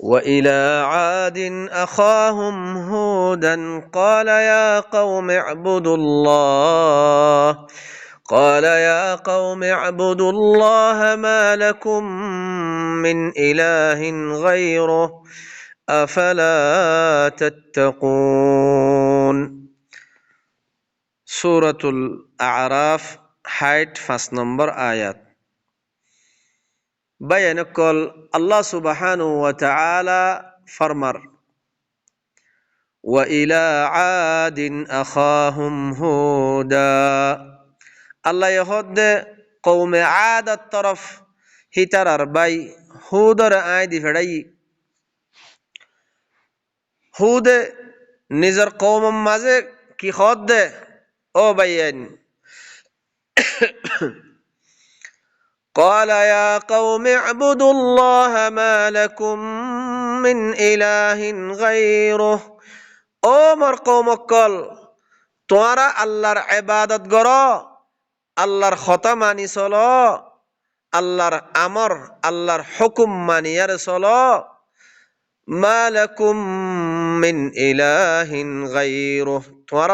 وإلى عاد أخاهم هودا قال يا قوم اعبدوا الله ما لكم من إله غيره أفلا تتقون سورة الأعراف height 5 নম্বর আয়াত বয়ান call আল্লাহ সুবহানাহু ওয়া তাআলা ফরমার ওয়া ইলা আদিন আখাহুম হুদা আল্লাহ ইহদে কওমে আদাত তরফ হিতারার বাই হুদর আইদি ফেড়াই হুদে নিজের কওম মাঝে কি খদ দে ও বাইয়ান قال يا قوم اعبدوا الله ما لكم من إله غيره ও মোর কওমকল তোমরা আল্লাহর ইবাদত করো আল্লাহর কথা মানি চলো আল্লাহর আমর আল্লাহর হুকুম মানিয়ার চলো মা লাকুম মিন ইলাহিন গায়রুহ তোমার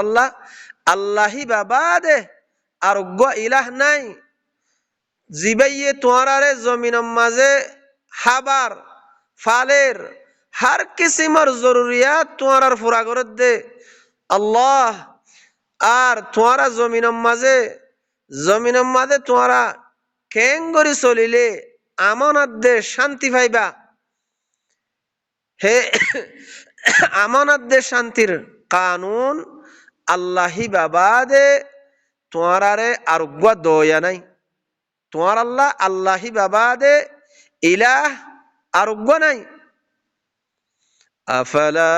আল্লাহি বাবাদে আর ইলাহ নাই জিবাইয়ে তোয়ারারে জমিনের মাঝে হাবার ফালের হার কিসিমর জরুরিয়াত তোয়ারার পুরা করে দে আল্লাহ আর তোয়ারা জমিনের মাঝে তোয়ারা কেং করি চলিলে আমানত দে শান্তি পাইবা হে আমানত দে শান্তির কানুন আল্লাহি বাবাদে তোয়ারারে আরোগ্য দয়া নাই তোমার আল্লাহি বাবাদে ইলাহ আরোগ্য নাই আফালা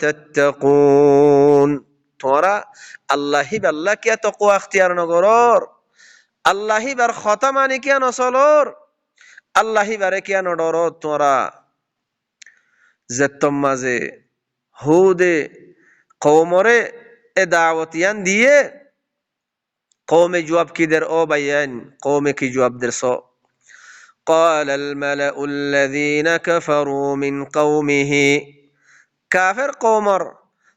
তাত্তাকুন তোমরা আল্লাহি বাল্লাহ কে তাকওয়া ইখতিয়ার নগরর আল্লাহি বার কথা মানি কে নচলর আল্লাহি বারে কে নডর তোমরা যেতম মাঝে হুদে কওমরে এ দাওয়াতিয়ান দিয়ে কওমে জবাব কি দের ও বাইয়ান কওমে কি জবাব দের সো قال الملأ الذين كفروا من قومه كافر قومر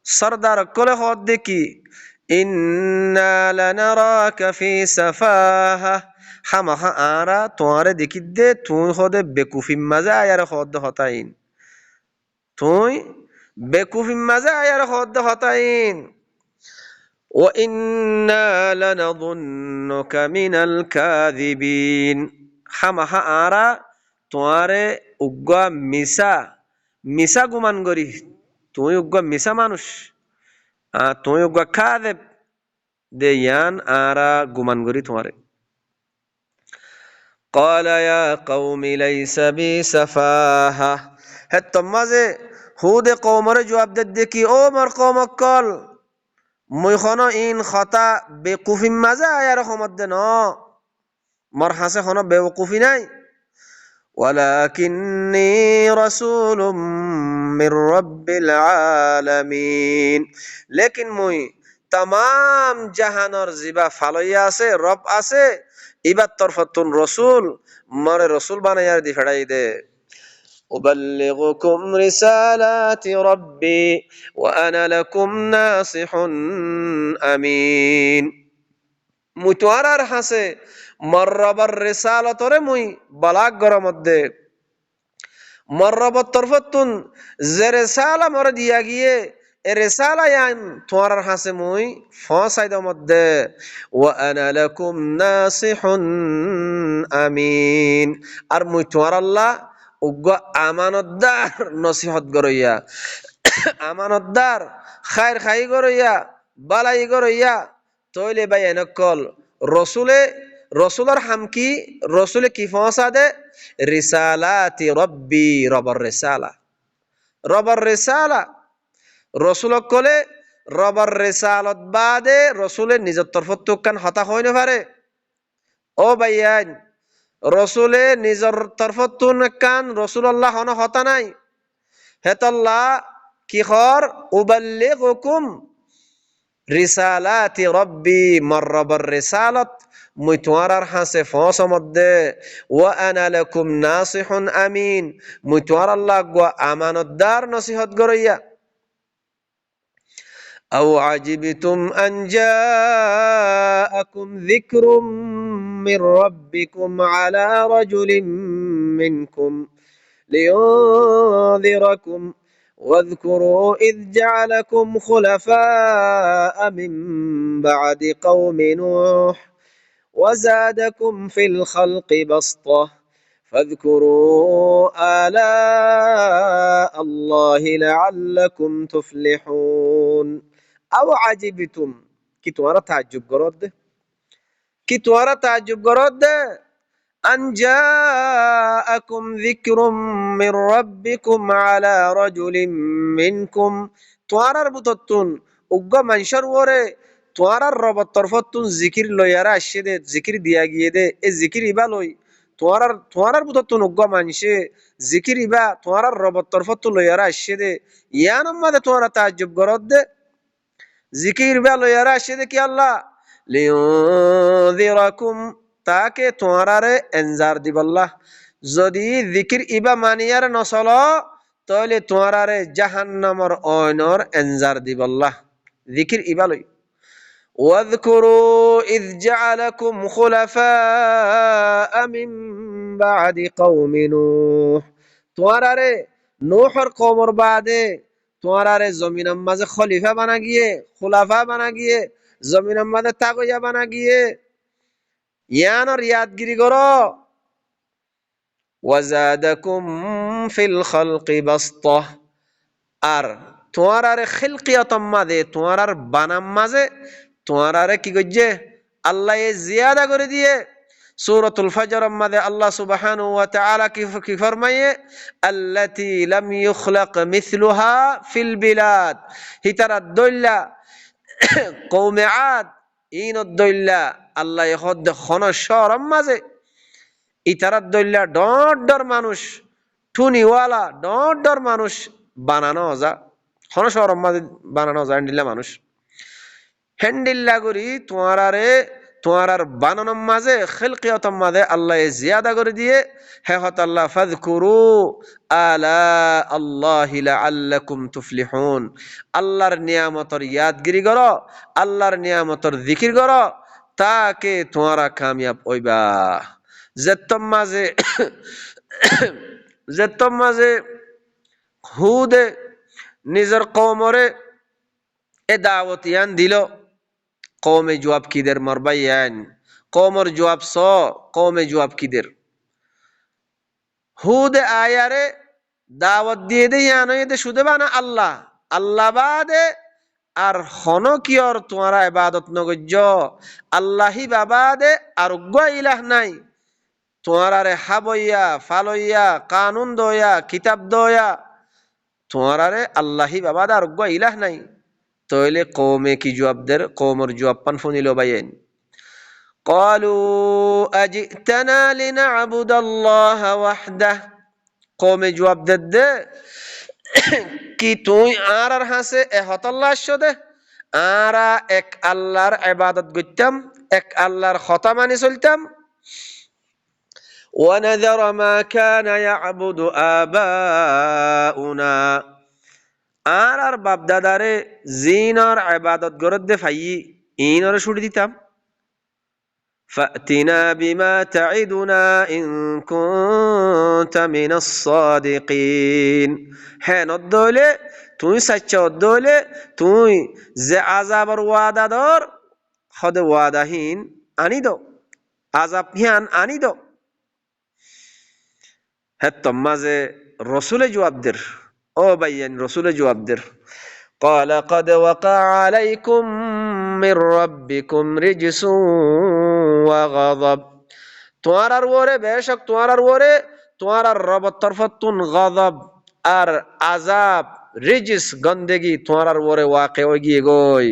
سردار كل خود کی إنا لنراك في سفاهة حمها آرا تواره دیکی دے توی خود بکوفی مزه آیر خود هتاین توی بکوفی مزه آیر خود هتاین وَإِنَّا لَنَظُنُّكَ مِنَ الْكَاذِبِينَ হামাহা আরা তোয়ারে উগ্গা মিসা গুমান করি তুই উগ্গা মিসা মানুষ তুই উগ্গা কাযিব দে ইয়ান আরা গুমান করি তোয়ারে قال يا قوم ليس بي سفاهة হে তোমাজে হুদে কওমরে জবাব দে কি ও মোর কওমকল মই খন ইন খতা বেকুফি মাঝে আয়ার সমদ্দে ন মর হাসে খন বেকুফি নাই ওয়ালাকিন্নী রাসূলুম মির রাব্বিল আলামিন লেকিন মই तमाम জাহানর জিবা ফালইয়া আছে রব আছে ইবার তরফতুন রাসূল মরে রাসূল বানাইয়ার দি ফেড়াই দে أبلغكم رسالات ربي وأنا لكم ناصح أمين متوارر حسه مربر رسالة رمي بلاغ غرمده مربر طرفتون زي رسالة مرد ياغيه رسالة يعني توارر حسه موي فاسايد مده وأنا لكم ناصح أمين أرمي توار الله উগ্র আমানতদার নসিহত গরইয়া আমানতদার খায়ের খাই গরইয়া বালাই গরইয়া তইলে বাই এনেকল রসুলের হামকি রসুলে কি পৌঁছা দে রিসালাতি রব্বি রবর রিসালা রসুলক কলে রবর রিসালত বাদে রসুলে নিজের তরফত কান হতা হই না পারে ও ভাইয়ান রসুলে নিজের তরফতুন কান রসুল্লাহ হন হতা নাই হেতাল্লাহ কি খর উবাল্লিগুকুম রিসালাতি রব্বি মররবর রিসালত মুই তোমার হাসে ফস মধ্যে ওয়া আনা লাকুম নাসিহুন আমিন মুই তোমার আল্লাহ গো আমানতদার নসিহত গরইয়া আও আজিবতুম আন জাআকুম যিকরুম মির রাব্বিকুম আলা রাজুলিম মিনকুম লিয়ুনযিরাকুম واذكروا إذ جعلكم خلفاء من بعد قوم نوح وزادكم في الخلق بسطة فاذكروا آلاء الله لعلكم تفلحون أو عجبتم কি তোমরা তাজ্জুব করদ কি তোমরা তাজ্জুব করদ أن جاءكم ذكر من ربكم على رجل منكم তোয়ারার বুততুন উগ্গ মানশর ওরে তোয়ারার রব তরফতুন জিকির লয়ারা আসে দে জিকির দিয়া গিয়ে দে এ জিকির ইবা লই তোয়ারার বুততুন উগ্গ মানশে জিকির ইবা তোয়ারার রব তরফতু লয়ারা আসে দে ইয়ানম মাদে তোয়ারা তাজ্জুব করদ দে জিকির ইবা লয়ারা আসে দে কি আল্লাহ লিয়ুনযিরাকুম তাকে তোমারারে এনজার দিবল্লাহ যদি জিকির ইবা মানিয়ার নসল তাহলে তোমারারে জাহান্নামর অয়নর এনজার দিবল্লাহ জিকির ইবা লই واذكروا إذ جعلكم خلفاء من بعد قوم نوح তোমারারে নূহর কওমর বাদে তোমারারে জমিনের মাঝে খলিফা বানা গিয়ে খুলাফা বানা গিয়ে জমিনের মাঝে তাগইয়া বানা গিয়ে ইয়ানর ইয়াদগিরি করো ওয়াজাদাকুম ফিল খালকি বাসতাহ আর তোমারারে খিলকিয়াতম মাঝে তোমার বানাম মাঝে তোমারারে কি গজ্জে আল্লাহ জিয়াদা করে দিয়ে সূরাতুল ফজর মাঝে আল্লাহ সুবহানাহু ওয়া তাআলা কি ফরমায়ে আল্লাতী লাম ইখলাক মিসলুহা ফিল বিলাদ হিতারা দইল্লা কওমে আদ ইনত দইল্লা আল্লাহ হদ খন শরম মাঝে ইতারাত দইল্লা ডর মানুষ ঠুনিওয়ালা ডর মানুষ বানানো যা খন শরম মাঝে বানানো যা হ্যান্ডিল্লা মানুষ হ্যান্ডিল্লা করি তোমার বানানোর মাঝে খিলকিয়তম মাঝে আল্লাহ জিয়াদা করে দিয়ে হে হত আল্লাহ ফাযকুরু আলা আল্লাহি লাআল্লাকুম তুফলিহুন আল্লাহর নিয়ামতর ইয়াদগিরি করো আল্লাহর নিয়ামতর জিকির করো তাকে তোমারা কামিয়াব হইবা যেতম মাঝে হুদে নিজের কওমরে এ দাওয়াতিয়ান দিল কওমে জবাব কিদের মরবাইয়ান কওমর জবাব স কওমে জবাব কিদের হুদে আয়ারে দাওয়াত দিয়ে দে ইয়ানইদে শুধু বানা আল্লাহ আল্লাহ বাদে আর হন কিয়র তোমারা ইবাদত নগজ্য আল্লাহি বাবাদে আর উগ্গ ইলাহ নাই তোমারারে হাবইয়া ফালইয়া কানুন দয়া কিতাব দয়া তোমারারে আল্লাহি বাবাদে আর উগ্গ ইলাহ নাই তইলে কওমে কি জবাবদের কওমর জবাব পান ফুনিল বাইন قالوا أجئتنا لنعبد الله وحده قوم جواب دد কি তুই আর হাসে এ হতাল্লাহ শদে আরা এক আল্লাহর ইবাদত করতাম এক আল্লাহর কথা মানি চলতাম ونذر ما كان يعبد آباؤنا আর বাপ দাদারে জিনর ইবাদত গরদে ফাই ইনর ছুটি দিতাম فأتنا بما تعدنا إن كنت من الصادقين হ্যাঁ নদ্দলে তুই সচ্চা অদ্দলে তুই যে আযাবের ওয়াদা দর খদে ওয়াদাহীন আনি দো আযাব হিয়ান আনি দো হ্যাঁ তোমাজে রাসূলে জবাব দের ও ভাইয়ান রাসূলে জবাব দের قال قد وقع عليكم من ربكم رجس وغضب তোমার ওরে বেশক তোমার রব তরফতুন গজব আর আযাব রিজিস গন্দেগি তোমার ওরে ওয়াকে হই গিয়ে গই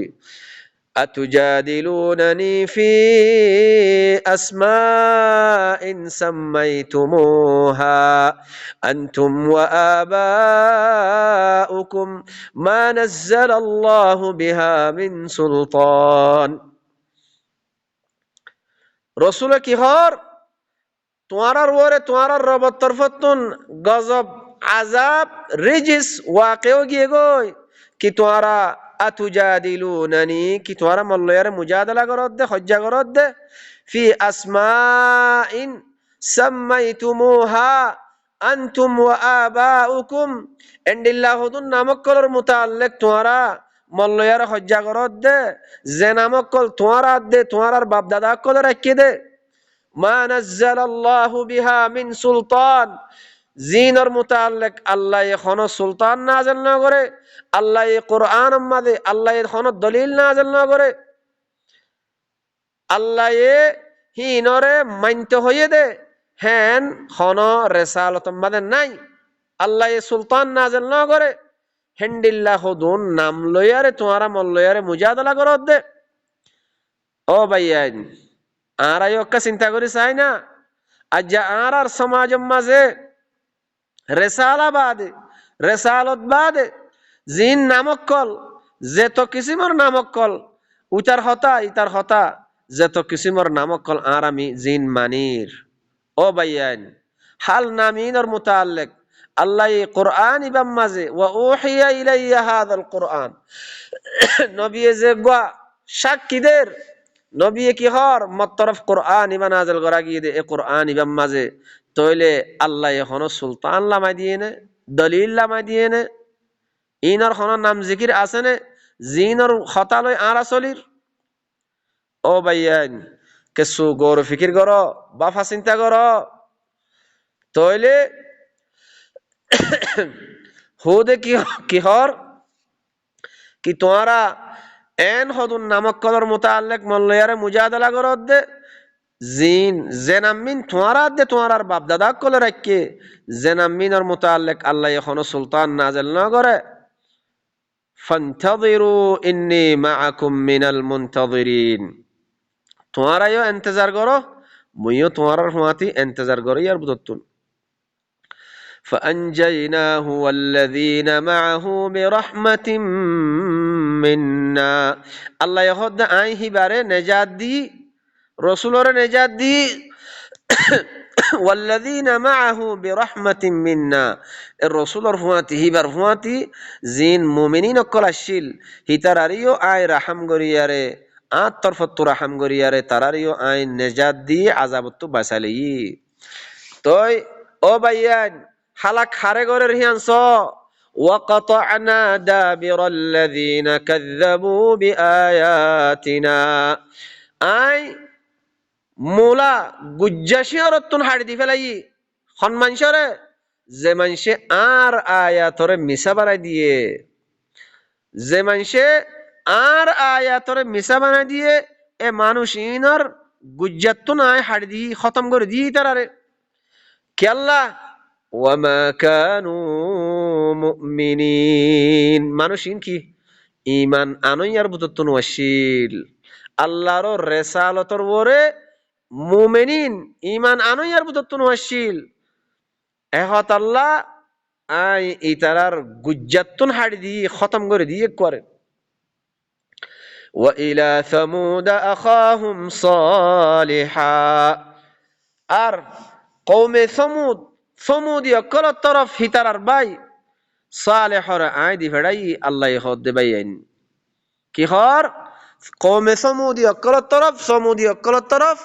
أتجادلونني في أسماء سميتموها أنتم وآباؤكم ما نزل الله بها من سلطان রসুল কি হর তোমার ওরে তোমার রবত তরফতুন গজব আজাব রিজিস ওয়াকেও গিয়ে গই কি তোমারা আতুজাদিলুনানি কি তোমারা মল্লয়ারে মুজাদালা করত দে হজ্জা করত দে ফি আসমাইন সাম্মাইতুমুহা আনতুম ওয়া আবাউকুম এন্ডিল্লাহুদুন নামক কলর মুতাআল্লিক তোমারা মল্লয়ারে হজ্জা করত দে যে নামক কল তোমারা দে তোমার বাপ দাদা কল রাখি দে মা নাজ্জালাল্লাহু বিহা মিন সুলতান জিনর মুতাআল্লিক আল্লাহ এখনো সুলতান নাযিল না করে আল্লাহ এই কোরআন মাদে আল্লাহ এখনো দলিল নাযিল না করে আল্লাহ এ হিনরে মানতে হয়ে দে হেন হনো রেসালত মাদে নাই আল্লাহ এ সুলতান নাযিল না করে হেন্ডিল্লাহুদুন নাম লয়ারে তোমারা মল্লয়ারে মুজাদালা করত দে ও ভাইয়ান আর আয়ক্কা চিন্তা করি চাই না আজ আর আর সমাজ মাঝে রেসালা বাদে রেসালত বাদে জিন নামক কল যেত কিসিমর নামক কল উতার হতা ইতার হতা যেত কিসিমর নামক কল আর আমি জিন মানির ও ভাইয়ান হাল নামিনর মুতাআল্লিক আল্লাহ কোরআন ইবাম মাঝে ওয়া উহিয়া ইলাইয়া হাযাল কোরআন নবী যে গা সাক্ষীদের নবী কি হর মতরফ কোরআন ইবা নাযিল করা গিয়ে দে এ কোরআন ইবাম মাঝে তইলে আল্লাহ এখনো সুলতান লামাই দিয়ে নে দলিল লামাই দিয়ে নে ইনর হন নাম জিকির আছে নে জিনর হতালয় আর আসলির ও ভাইয়ান কেসু গৌর ফিকির কর বাফা চিন্তা কর তইলে হুদে কি হর কি তোমারা এন হদুন নামক কলর মুতাআল্লিক মল্লয়ারে মুজাদালা করত দে জিন জেনামিন তোমারা দে তোমার বাপ দাদা কলে রাখকে জেনামিনর মুতাআল্লিক আল্লাহ এখনো সুলতান নাযিল না করে ফান্তাযিরু ইন্নী মাআকুম মিনাল মুনতাযিরিন তোমারাও ইন্তজার করো মুইও তোমার হুয়াতি ইন্তজার করি আর বুততুন فأنجيناه والذين معه برحمة منا الله يهود آي هباره نجات دي رسولور نجات دي والذين معه برحمة منا الرسول رفواتي هبار فواتي زين مؤمنين كل الشيل هتراريو آي رحم غرياره طرفت رحم غرياره تراريو آي نجات دي عذابتو بسالي توي او بيان حلق حرقور الهيانس وقطعنا دابر الذين كذبوا بآياتنا آي مولا গুজ্জাশিয়রতুন হাড়ি দি ফেলাই খন মানুষরে যে মানুষে আর আয়াতরে মিছা বানাই দিয়ে যে মানুষে আর আয়াতরে মিছা বানাই দিয়ে এ মানুষ ইনর গুজ্জাতুন আয় হাড়ি দি খতম করে দি তারারে কি আল্লাহ ওয়ামা কানু মুমিনিন মানুষ ইন কি ঈমান আনয়ার বুততুন ওয়াশিল আল্লাহর রিসালাতর ওরে মুমিনিন ঈমান আনয়ার বুততুন ওয়াশিল এহত আল্লাহ আই ইতারার গুজ্জাতুন হাড়ি দি খতম করে দিয়ে করে ওয়া ইলা সামুদ আখাহুম সালিহা আর কওমে সামুদ সমুদিয়া কল তরফ হিতারার বাই সালেহর আই দি ফেড়াই আল্লাহ হদ দে বাইন কি হর কওমে সমুদিয়া কল তরফ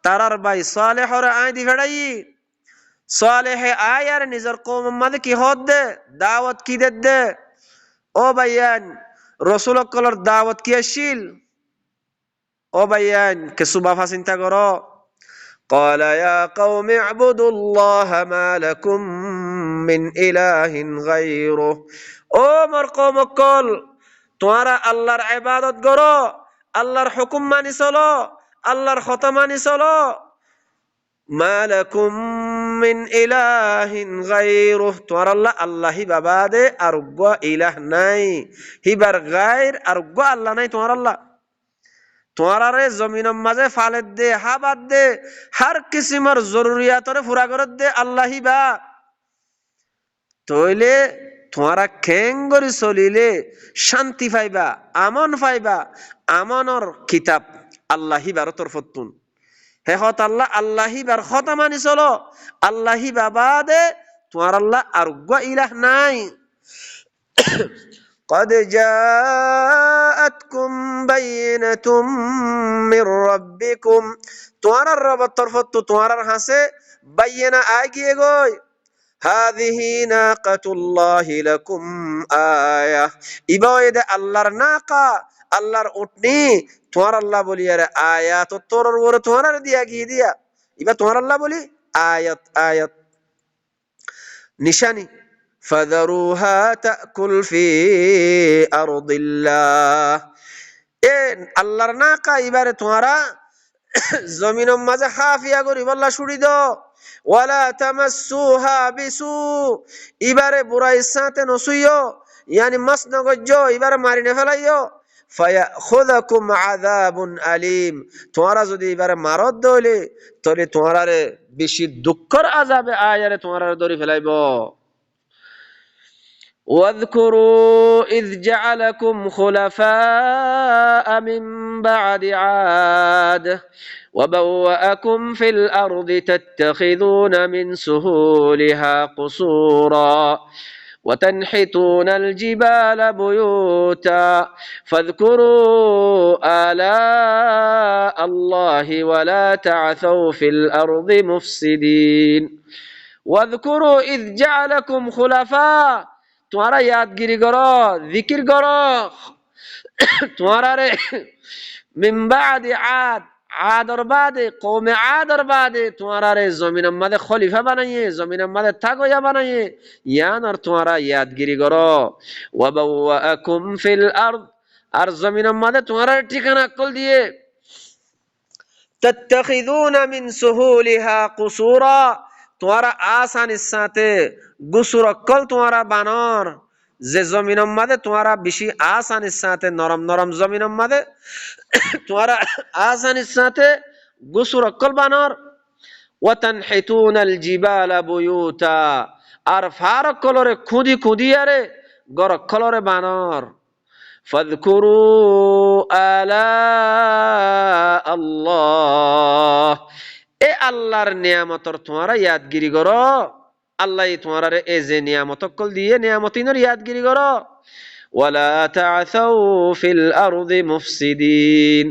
তারার বাই সালেহর আই দি ফেড়াই সালেহ আই আর নিজর কওম মাদে কি হদ দে দাওয়াত কি দে ও বাইয়ান রাসূল কলর দাওয়াত কি আসিল ও বাইয়ান কে সুবাফা চিন্তা করো قال يا قوم اعبدوا الله ما لكم من إله غيره او مر قوم কল তোমরা আল্লাহর ইবাদত করো আল্লাহর হুকুম মানি চলো আল্লাহর কথা মানি চলো মা লাকুম মিন ইলাহিন গায়রুহ তোমরা আল্লাহি বাবাদে আর গো ইলাহ নাই হিবার গায়র আর গো আল্লাহ নাই তোমরা আল্লাহ তোমারে জমিনের মাঝে ফালেদ দে হাবাদ দে হার কিসিমর জরুরিয়াতরে পুরা করে দে আল্লাহি বা তইলে তোমারা খেঙ্গরি চলিলে শান্তি পাইবা আমন পাইবা আমনর কিতাব আল্লাহি বারতর ফতুন হে হত আল্লাহ আল্লাহি বার কথা মানি চলো আল্লাহি বাবাদে তোমার আল্লাহ আর ইলাহ নাই قد جاءتكم بينة من ربكم তোমার রব তরফত তোমার হাসে বাইনা আগিয়ে গই هذه ناقة الله لكم آية ইবাইদ আল্লাহর নাকা আল্লাহর উটনি তোমার আল্লাহ বলি আরে আয়াত তোর ওর তোমার দিয়া গিয়ে দিয়া ইবা তোমার আল্লাহ বলি আয়াত আয়াত নিশানি فذروها تأكل في أرض الله এ আল্লাহর নাকা এবারে তোমারা জমিনের মাঝে হাফিয়া করি বল্লা ছুড়ি দাও ওয়ালা তামাসসুহা বিসু এবারে বুড়াই সাথে নসুইও ইয়ানি মাস নগজ্জো এবারে মারি না ফেলাইও ফায়াখুযাকুম আযাবুন আলীম তোমারা যদি এবারে মারত দইলে তবে তোমারে বেশি দুঃখের আযাবে আয়ারে তোমারে ধরে ফেলাইবো واذكروا إذ جعلكم خلفاء من بعد عاد وبوأكم في الأرض تتخذون من سهولها قصورا وتنحتون الجبال بيوتا فاذكروا آلاء الله ولا تعثوا في الأرض مفسدين واذكروا إذ جعلكم خلفاء তোমারা ইয়াদগিরি করো জিকির করো তোমারা রে মিন বাদি আদ আদর বাদে কওমে আদর বাদে তোমারা রে জমিনের মধ্যে খলিফা বানাইয়ে জমিনের মধ্যে থাকইয়া বানাইয়ে ইয়ান আর তোমারা ইয়াদগিরি করো ওয়া বাওয়াকুম ফিল আরদ আর জমিনের মধ্যে তোমারা ঠিকানা কল দিয়ে তাত্তাখিযুনা মিন সুহুলিহা কুসুরা তোমারা আসানির সাথে গুসুর অক্কল তোমারা বানর যে জমিনের মাঝে তোমারা বেশি আসানির সাথে নরম নরম জমিনের মাঝে তোমারা আসানির সাথে গুসুর অক্কল বানর ওয়াতানহিতুনাল জিবালা বুয়ুতা আর ফারক কলরে খুদি খুদি আরে গর কলরে বানর ফাযকুরু আলা আল্লাহ এ আল্লাহর নিয়ামতর তোমারা ইয়াদগিরি করো আল্লাহ তোমার এ যে নিয়ামত কল দিয়ে নিয়ামতিনের ইয়াদগিরি করো ওয়ালা তাআসাউ ফিল আরদি মুফসিদিন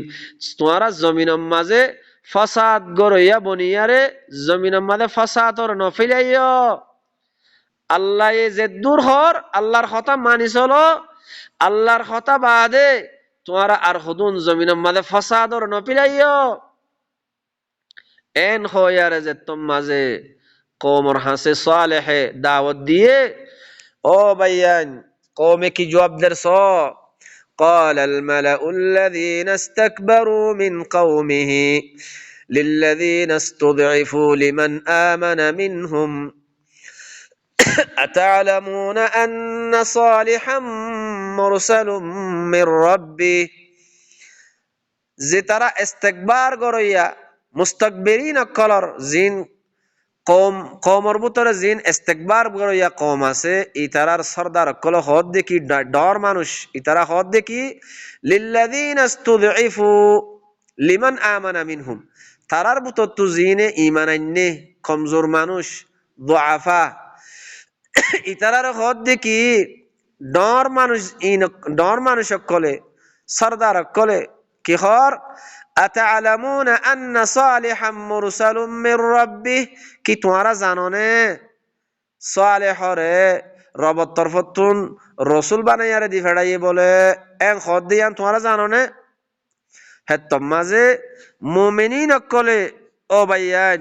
তোমারা জমিনের মাঝে ফাসাদ গড়ইয়া বনিয়ারে জমিনের মাঝে ফাসাদর নফিলাইও আল্লাহ যে দূর হর আল্লাহর কথা মানি চলো আল্লাহর কথা বাদে তোমারা আর হুদুন জমিনের মাঝে ফাসাদর নফিলাইও এন হয়ারে যে তোম মাঝে কওমর হাসে সালেহে দাওয়াত দিয়ে ও ভাইয়ান কওমে কি জবাব দেরছো قال الملأ الذين استكبروا من قومه للذين استضعفوا لمن آمن منهم أتعلمون أن صالحا مرسل من ربه যে তারা ইস্তিকবার গরইয়া মুস্তাকবিরিন কলর জিন কওমর ভিতরে জিন ইস্তিকবার গরইয়া কওম আছে ইতারার সরদার কল হদ দেখি ডর মানুষ ইতারা হদ দেখি লিল্লাযিনা ইস্তুযইফু লিমান আমানা মিনহুম তারার ভিতর তো জিনে ঈমান আননে কমজোর মানুষ দুআফা ইতারার হদ দেখি ডর মানুষ কলে সরদার কলে কি হর أتعلمون أن صالحا مرسل من ربه কি তোমরা জানো নে সালেহ রে রবের তরফতুন রাসূল বানাইয়ারে দি ফেড়াইয়ে বলে এন খদ দিয়ান তোমরা জানো নে হে তমাজে মুমিনিন কলে ও ভাইয়ান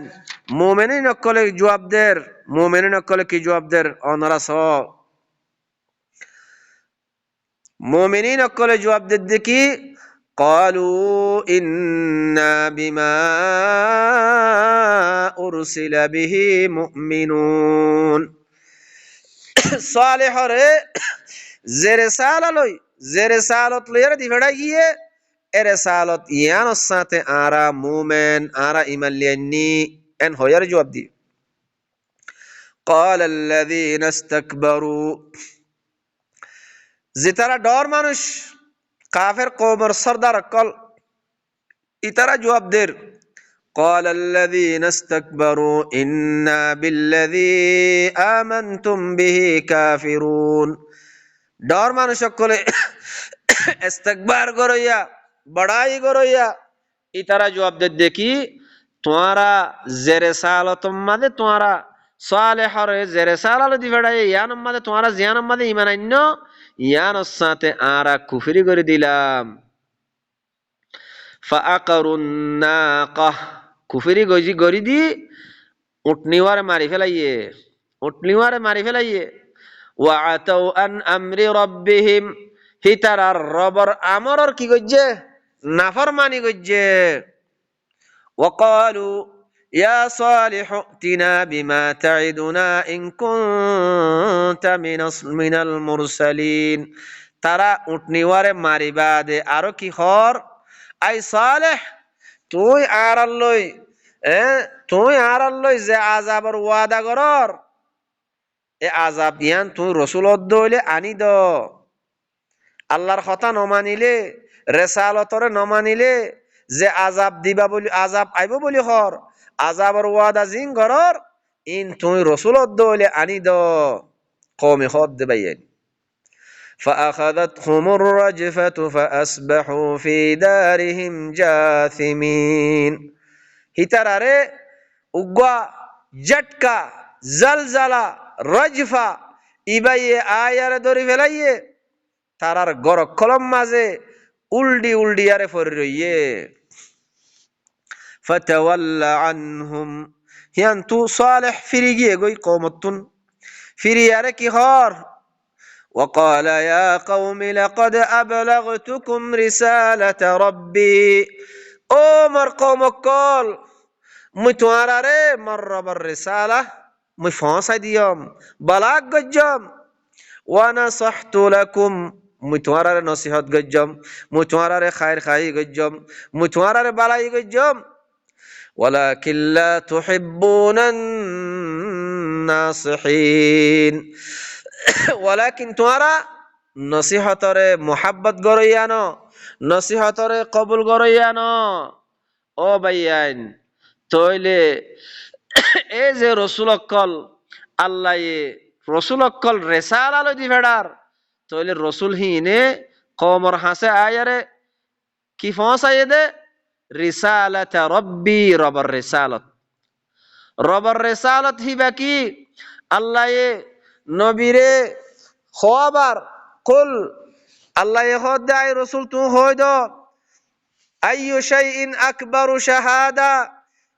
মুমিনিন কলে জবাব দের মুমিনিন কলে কি জবাব দের অনরা স মুমিনিন কলে জবাব দে দেখি قالوا إنا بما أرسل به مؤمنون صالح রে যে রিসালাত লইয়া দি ফেড়া গিয়ে এ রিসালাত ইয়ানোর সাথে আরা মুমিন আরা ঈমান লিয়ানি এন হয়ার জবাব দি قال الذين استكبروا যে তারা ডর মানুষ কাফের কওমের সরদার কল ইতারা জবাব দের قال الذين استكبروا إنا بالذي آمنتم به كافرون ডর মানুষ সকলে ইস্তেকবার করইয়া বড়াই করইয়া ইতারা জবাব দে দেখি তোমারা জেরে সালাতম মাদে তোমারা সালেহর জেরে সালাল দি ফেড়াই ইয়ান মাদে তোমারা জিয়ান মাদে ঈমান আন্য ইয়ান সাথে আরা কুফরি করে দিলাম ফাআকারুন নাকাহ কুফরি গজি গরি দি উটনিওয়ারে মারি ফেলাইয়ে ওয়াআতাউ আন আমরি রাব্বিহিম হিতারার রবর আমরর কি গজ্জে নাফরমানি গজ্জে ওয়াকালু ইয়া সালিহু তিনা বিমা তাইদুনা ইন কুনতা মিনাল মুরসালিন তারা উটনিওয়ারে মারিবা দে আরো কি হর আই সালেহ তুই আরাল্লই যে আযাবর ওয়াদা করর এ আযাব ইয়ান তুই রাসূলত দইলে আনি দ আল্লাহর কথা নমানিলে রেসালতরে নমানিলে যে আযাব দিবা বলি আযাব আইব বলি হর আযাবর ওয়াদা জিন করর ইন তুই রাসূলত দইলে আনি দ কওমে হদ দেবাইন فأخذتهم الرجفة فأصبحوا في دارهم جاثمين হিতারারে উগ্গা জটকা জলজলা রজফা ইবাইয়ে আয়ারে ধরি ফেলাইয়ে তারার গরক কলম মাঝে উল্ডি আরে ফরি রইয়ে ফাতাওয়াল্লা আনহুম হিয়ান তু সালেহ ফিরি গিয়ে গই কওমতুন ফিরি আরে কি হর وقال يا قوم لقد أبلغتكم رسالة ربي او مر قوم قال متوارare مربر رسالة مفانسا ديوم بلاغ گجم ونصحت لكم متوارare نصيحت گجم متوارare خير خاي گجم متوارare بلاي گجم ولكن لا تحبون الناصحين ولكن তোমরা নসিহতরে মোহাব্বত গরইয়ানো নসিহতরে কবুল গরইয়ানো ও ভাইয়ান তইলে এই যে রসুলকল আল্লাহ রসুলকল রেসালালো দি ফেডার তইলে রসুল হিনে কওমর হাসে আয়ারে কি ফসায়ে দে রিসালাত রব্বি রবর রেসালত হিবা কি আল্লাহ নবীরে খবর কুল আল্লাহ হদ আই রাসূল তু হইদ আইয়ু শাইইন আকবারু শাহাদা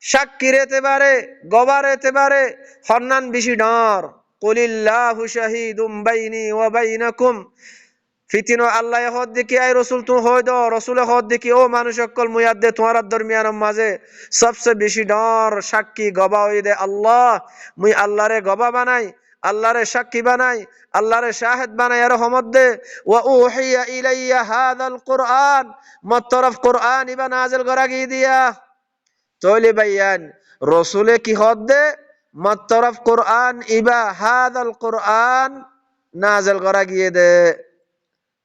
শাকিরেতে বারে গবারেতে বারে হন্নান বেশি ডর কুলিল্লাহু শাহীদুম বাইনি ওয়া বাইনাকুম ফিতিনো আল্লাহ হদ দেখি আই রাসূল তু হইদ রাসূল হদ দেখি ও মানুষ সকল মুয়াদ্দে তোমার দরমিয়ান মাঝে সবচেয়ে বেশি ডর সাক্ষী গবা হই দে আল্লাহ মুই আল্লাহরে গবা বানাই আল্লাহরে সাক্ষী বানাই আল্লাহরে শাহিদ বানাই আর রহমত দে ওয়া উহিয়া ইলাইয়া হাযাল কুরআন মতরফ কুরআন ইবা নাজিল করা কি দিয়া তইলে বাইয়ান রাসূলে কি হদ দে মতরফ কুরআন ইবা হাযাল কুরআন নাজিল করা গিয়ে দে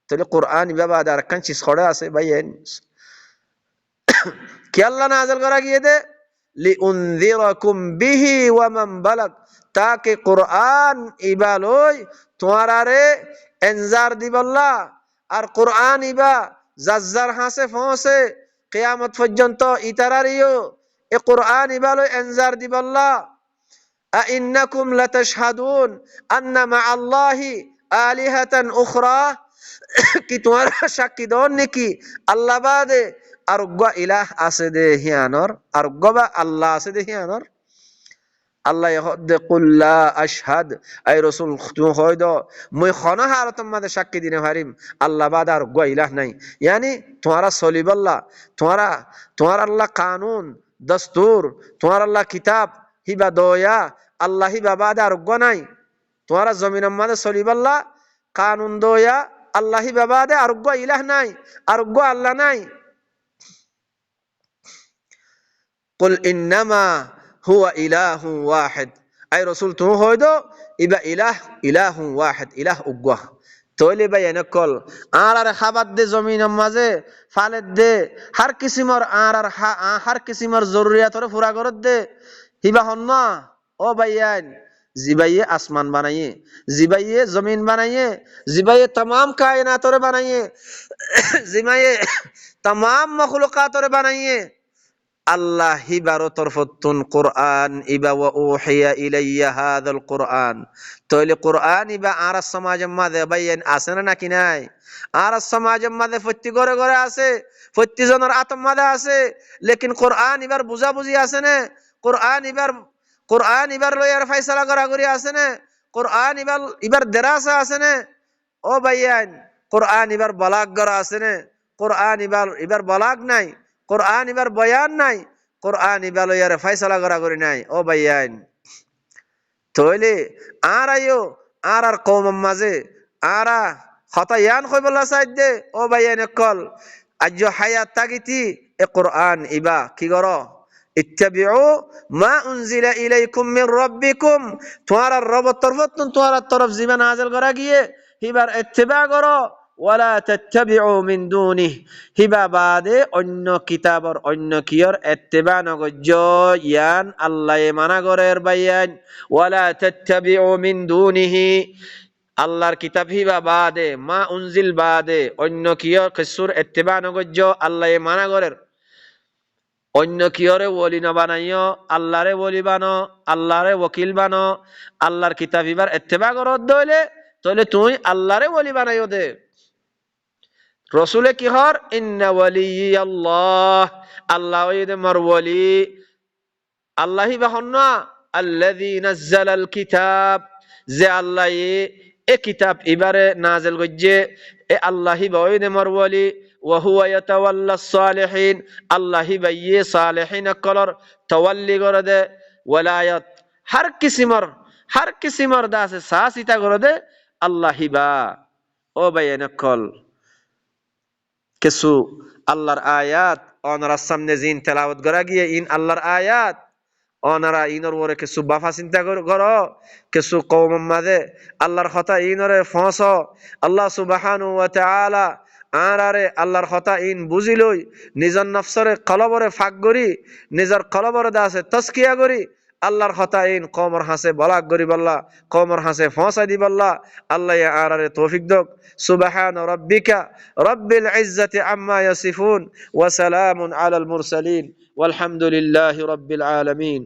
তইলে কুরআন ইবা বাদ আর কান চিজ খড়া আছে বাইয়ান কি আল্লাহ নাজিল করা গিয়ে দে লিউনযিরাকুম বিহি ওয়া মান বালাগ তাকে কুরআন ইবালই তোমারে এনজার দিবল্লা আর কুরআন ইবা জাজ্জার হাসে ফসে কিয়ামত পর্যন্ত ইতারারিও এ কুরআন ইবালই এনজার দিবল্লা আ ইন্নাকুম লাতাশহাদুন আন্না মাআল্লাহি আলিহাতান উখরা কি তোমারা সাক্ষী দন নাকি আল্লাহ বাদে আর গো ইলাহ আছে দে হিয়ানর আর গবা আল্লাহ আছে দে হিয়ানর আল্লাহ হদ কুল্লা আশহাদ আই রাসূল তুমি হয়দ মই খনা হারতম মাদে সাক্ষী দিনে হারিম আল্লাহ বাদ আর গো ইলাহ নাই यानी তোমারা সলিবাল্লাহ তোমার আল্লাহ কানুন দস্তুর তোমার আল্লাহ কিতাব হিবা দয়া আল্লাহ হিবা বাদ আর গো নাই তোমারা জমিনের মাদে সলিবাল্লাহ কানুন দয়া আল্লাহ হিবা বাদ আর গো ইলাহ নাই আর গো আল্লাহ নাই কুল ইন্নামা হুয়া ইলাহু ওয়াহিদ আই রাসূল তুমি হয়তো ইবা ইলাহু ওয়াহিদ ইলাহ উগ্গা তৈলে ভাই এনেকল আর খাবার দে জমিনের মাঝে ফালের দে হার কিসিমর হার কিসিমর জরুরিয়াতরে পুরা করত দে হিবা হন না ও ভাইয়ান জিবাইয়ে আসমান বানাইয়ে জিবাইয়ে জমিন বানাইয়ে জিবাইয়ে तमाम কায়নাতরে বানাইয়ে জিবাইয়ে तमाम মখলুকাতরে বানাইয়ে আল্লাহ হিবারো তরফতুন কুরআন ইবা ওয়া উহিয়া ইলাইয়া হাযাল কুরআন তাইলে কুরআন ইবা আর সমাজের মাঝে বাইন আছে না নাকি নাই আর সমাজের মাঝে প্রতি ঘরে ঘরে আছে প্রতি জনের আত্ম মাঝে আছে লেকিন কুরআন ইবার বুঝা বুঝি আছে না কুরআন ইবার লয়ার ফয়সালা করা করি আছে না কুরআন ইবার দেরাসা আছে না ও ভাইয়ান কুরআন ইবার বালাগ করা আছে না কুরআন ইবার বালাগ নাই কুরআন ইবার বয়ান নাই কুরআন ইবার লয়ার ফয়সালা করা করি নাই ও ভাইয়ান তইলে আর আইও আর কওম মাঝে আরা খতায়ান কইবলা সাইদে ও ভাইয়ান কল আজ হায়াত তাগিতি এ কুরআন ইবা কি করো ইত্তাবিউ মা উনজিলা ইলাইকুম মির রাব্বিকুম তোমার রব তরফত তোমার তরফ জিমা নাযিল করা গিয়ে হিবার ইত্তিবা করো ওয়ালা তাত্তাবিউ মিন দুনিহি হিবা বাদে অন্য কিতাবর অন্য কিয়র ইত্তিবা নগজ্জ ইয়ান আল্লাহ মানা করের বাইয়ান ওয়ালা তাত্তাবিউ মিন দুনিহি আল্লাহর কিতাব হিবা বাদে মা উনজিল বাদে অন্য কিয়র কিসুর ইত্তিবা নগজ্জ আল্লাহ মানা করের অন্য কিয়রে ওলি না বানাইও আল্লাহরে ওলি বানো আল্লাহরে ওকিল বানো আল্লাহর কিতাব হিবার ইত্তিবা করত দইলে তাহলে তুই আল্লাহরে ওলি বানাইও দে রসুলে কি হর ইন্না ওয়ালিয়াল্লাহ আল্লাহ ওইদে মার ওলি আল্লাহি বাহন্না আল্লাযী নাযালাল কিতাব যে আল্লাহ এ কিতাব ইবারে নাযিল গজ্জে এ আল্লাহি বাওইদে মার ওলি ওয়া হুয়া ইয়াতাওয়াল্লাস সালিহিন আল্লাহি বাইয়ে সালিহিন কলর তাওয়াল্লি করে দে ওয়ালায়াত হার কিসিমর দাসে সাসিতা করে দে আল্লাহি বা ও বাইনকল কিছু আল্লাহর আয়াত ওনারা সামনে জিন তেলাওয়াত করা গিয়ে ইন আল্লাহর আয়াত ওনারা ইনর ওরে কিছু বাফা চিন্তা করো কিছু কওম মাঝে আল্লাহর কথা ইনরে ফস আল্লাহ সুবহানাহু ওয়া তাআলা আরারে আল্লাহর কথা ইন বুঝিলই নিজর নফসরে কলবরে ফাক করি নিজর কলবরে দাসে তাসকিয়া করি আল্লাহর কথা ইন কওমর হাসে বলাক করি বল্লা কওমর হাসে ফসা দি বল্লা আল্লাহ আরারে তৌফিক দক সুবহান রাব্বিকা রব্বিল ইজ্জাতি আম্মা ইয়াসিফুন ওয়া সালামুন আলাল মুরসালিন والحمد لله رب العالمين